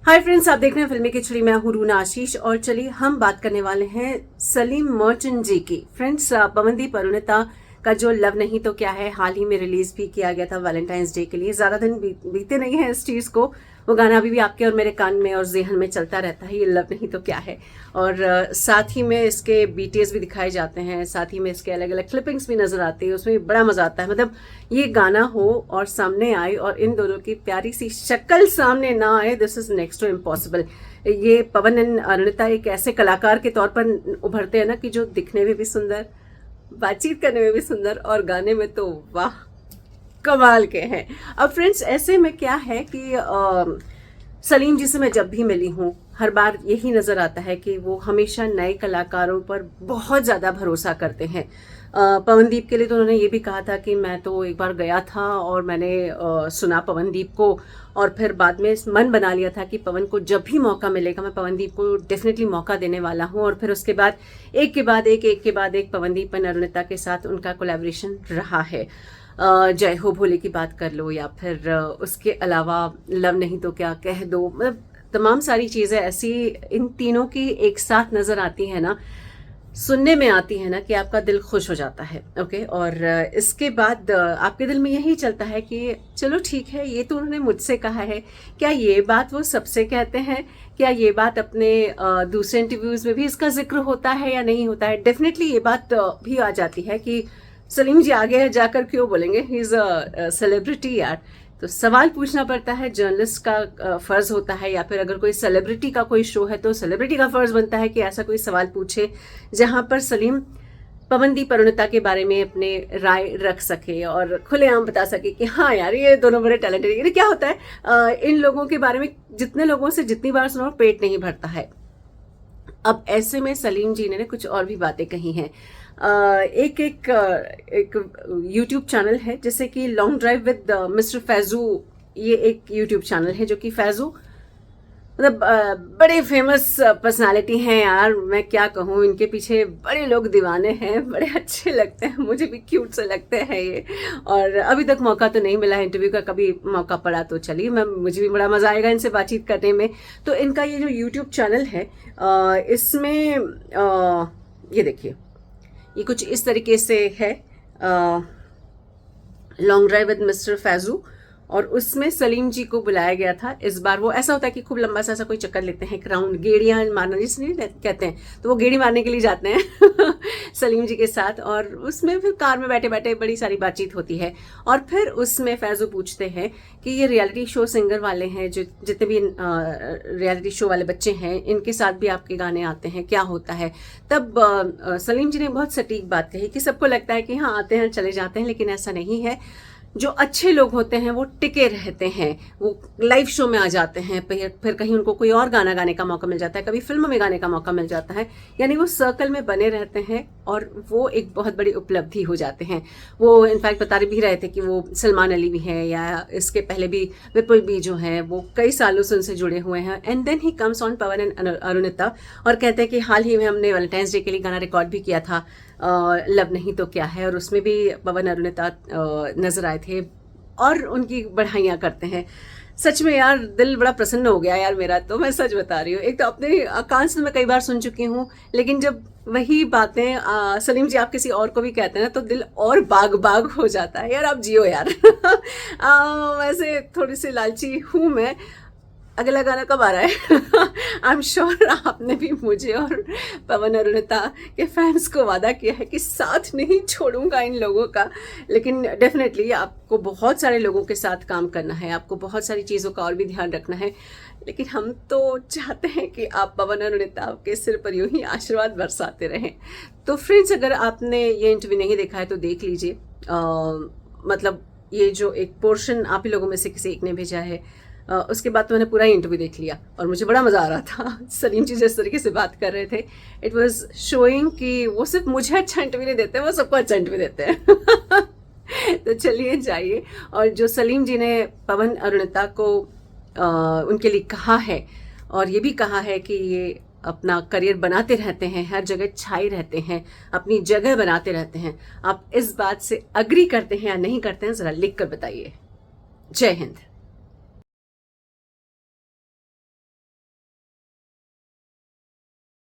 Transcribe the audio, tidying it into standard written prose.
Hi friends, आप देख रहे हैं फिल्मी खिचड़ी। मैं हूं रूना आशीष और चलिए हम बात करने वाले हैं सलीम मर्चेंट जी की। फ्रेंड्स, पवनदीप अरुणिता का जो लव नहीं तो क्या है हाल ही में रिलीज भी किया गया था वैलेंटाइंस डे के लिए। ज्यादा दिन बीते नहीं है इस चीज को। वो गाना अभी भी आपके और मेरे कान में और जेहन में चलता रहता है, ये लव नहीं तो क्या है। और साथ ही में इसके बीटीएस भी दिखाए जाते हैं, साथ ही में इसके अलग अलग क्लिपिंग्स भी नजर आती है, उसमें भी बड़ा मजा आता है। मतलब ये गाना हो और सामने आए और इन दोनों की प्यारी सी शक्ल सामने ना आए, this is next to impossible. ये पवन एंड अरुणिता एक ऐसे कलाकार के तौर पर उभरते हैं ना कि जो दिखने में भी सुंदर, बातचीत करने में भी सुंदर और गाने में तो वाह कमाल के हैं। अब फ्रेंड्स, ऐसे में क्या है कि सलीम जी से मैं जब भी मिली हूँ हर बार यही नजर आता है कि वो हमेशा नए कलाकारों पर बहुत ज्यादा भरोसा करते हैं। पवनदीप के लिए तो उन्होंने ये भी कहा था कि मैं तो एक बार गया था और मैंने सुना पवनदीप को, और फिर बाद में मन बना लिया था कि पवन को जब भी मौका मिलेगा मैं पवनदीप को डेफिनेटली मौका देने वाला हूँ। और फिर उसके बाद एक के बाद एक पवनदीप और अरुणिता के साथ उनका कोलैबोरेशन रहा है। जय हो भोले की बात कर लो या फिर उसके अलावा लव नहीं तो क्या कह दो, मतलब तमाम सारी चीजें ऐसी इन तीनों की एक साथ नजर आती है ना, सुनने में आती है ना कि आपका दिल खुश हो जाता है। ओके, और इसके बाद आपके दिल में यही चलता है कि चलो ठीक है, ये तो उन्होंने मुझसे कहा है, क्या ये बात वो सबसे कहते हैं, क्या ये बात अपने दूसरे इंटरव्यूज में भी इसका जिक्र होता है या नहीं होता है। डेफिनेटली ये बात भी आ जाती है कि सलीम जी आगे जाकर क्यों बोलेंगे, ही इज अ सेलिब्रिटी यार। तो सवाल पूछना पड़ता है, जर्नलिस्ट का फर्ज होता है, या फिर अगर कोई सेलिब्रिटी का कोई शो है तो सेलिब्रिटी का फर्ज बनता है कि ऐसा कोई सवाल पूछे जहां पर सलीम पवनदीप अरुणिता के बारे में अपने राय रख सके और खुलेआम बता सके कि हाँ यार ये दोनों बड़े टैलेंटेड। ये क्या होता है, इन लोगों के बारे में जितने लोगों से जितनी बार सुनो पेट नहीं भरता है। अब ऐसे में सलीम जी ने कुछ और भी बातें कही हैं। एक यूट्यूब चैनल है जैसे कि long drive with mister Faizu, ये एक यूट्यूब चैनल है जो कि फैजू मतलब बड़े फेमस पर्सनालिटी हैं यार। मैं क्या कहूँ, इनके पीछे बड़े लोग दीवाने हैं, बड़े अच्छे लगते हैं, मुझे भी क्यूट से लगते हैं ये। और अभी तक मौका तो नहीं मिला इंटरव्यू का, कभी मौका पड़ा तो चलिए मुझे भी बड़ा मजा आएगा इनसे बातचीत करने में। तो इनका ये जो यूट्यूब चैनल है इसमें ये देखिए, ये कुछ इस तरीके से है, long drive with mister Faizu, और उसमें सलीम जी को बुलाया गया था। इस बार वो ऐसा होता है कि खूब लंबा सा ऐसा कोई चक्कर लेते हैं, राउंड गेड़ियां मारना जिस नहीं कहते हैं, तो वो गेड़ी मारने के लिए जाते हैं सलीम जी के साथ। और उसमें फिर कार में बैठे बैठे बड़ी सारी बातचीत होती है। और फिर उसमें फैजू पूछते हैं कि ये रियलिटी शो सिंगर वाले हैं, जो जितने भी रियलिटी शो वाले बच्चे हैं, इनके साथ भी आपके गाने आते हैं, क्या होता है। तब सलीम जी ने बहुत सटीक बात कही कि सबको लगता है कि हाँ आते हैं चले जाते हैं, लेकिन ऐसा नहीं है। जो अच्छे लोग होते हैं वो टिके रहते हैं, वो लाइव शो में आ जाते हैं, फिर कहीं उनको कोई और गाना गाने का मौका मिल जाता है, कभी फिल्म में गाने का मौका मिल जाता है, यानी वो सर्कल में बने रहते हैं और वो एक बहुत बड़ी उपलब्धि हो जाते हैं। वो इनफैक्ट बता भी रहे थे कि वो सलमान अली भी हैं, या इसके पहले भी विपुल भी जो हैं वो कई सालों से उनसे जुड़े हुए हैं। And then he comes on Pawan and Arunita और कहते हैं कि हाल ही में हमने वैलेंटाइंस डे के लिए गाना रिकॉर्ड भी किया था, लव नहीं तो क्या है, और उसमें भी पवन अरुणिता नजर आए थे और उनकी बढ़ाइयाँ करते हैं। सच में यार दिल बड़ा प्रसन्न हो गया यार मेरा, तो मैं सच बता रही हूँ। एक तो अपने कान से मैं कई बार सुन चुकी हूँ, लेकिन जब वही बातें सलीम जी आप किसी और को भी कहते हैं ना तो दिल और बाग बाग हो जाता है यार। आप जियो यार वैसे थोड़ी सी लालची हूँ मैं। अगला गाना कब आ रहा है आई एम श्योर आपने भी मुझे और पवन अरुणिता के फैंस को वादा किया है कि साथ नहीं छोड़ूंगा इन लोगों का। लेकिन डेफिनेटली आपको बहुत सारे लोगों के साथ काम करना है, आपको बहुत सारी चीज़ों का और भी ध्यान रखना है, लेकिन हम तो चाहते हैं कि आप पवन अरुणिता के सिर पर यूं ही आशीर्वाद बरसाते रहें। तो फ्रेंड्स, अगर आपने ये इंटरव्यू नहीं देखा है तो देख लीजिए। मतलब ये जो एक पोर्शन आप ही लोगों में से किसी एक ने भेजा है, उसके बाद तो मैंने पूरा ही इंटरव्यू देख लिया और मुझे बड़ा मज़ा आ रहा था। सलीम जी जिस तरीके से बात कर रहे थे, इट वाज शोइंग कि वो सिर्फ मुझे अच्छा इंटरव्यू नहीं देते, वो सबको अच्छा इंटरव्यू देते हैं तो चलिए जाइए। और जो सलीम जी ने पवन अरुणिता को उनके लिए कहा है, और ये भी कहा है कि ये अपना करियर बनाते रहते हैं, हर जगह छाए रहते हैं, अपनी जगह बनाते रहते हैं, आप इस बात से अग्री करते हैं या नहीं करते हैं, ज़रा लिख कर बताइए। जय हिंद।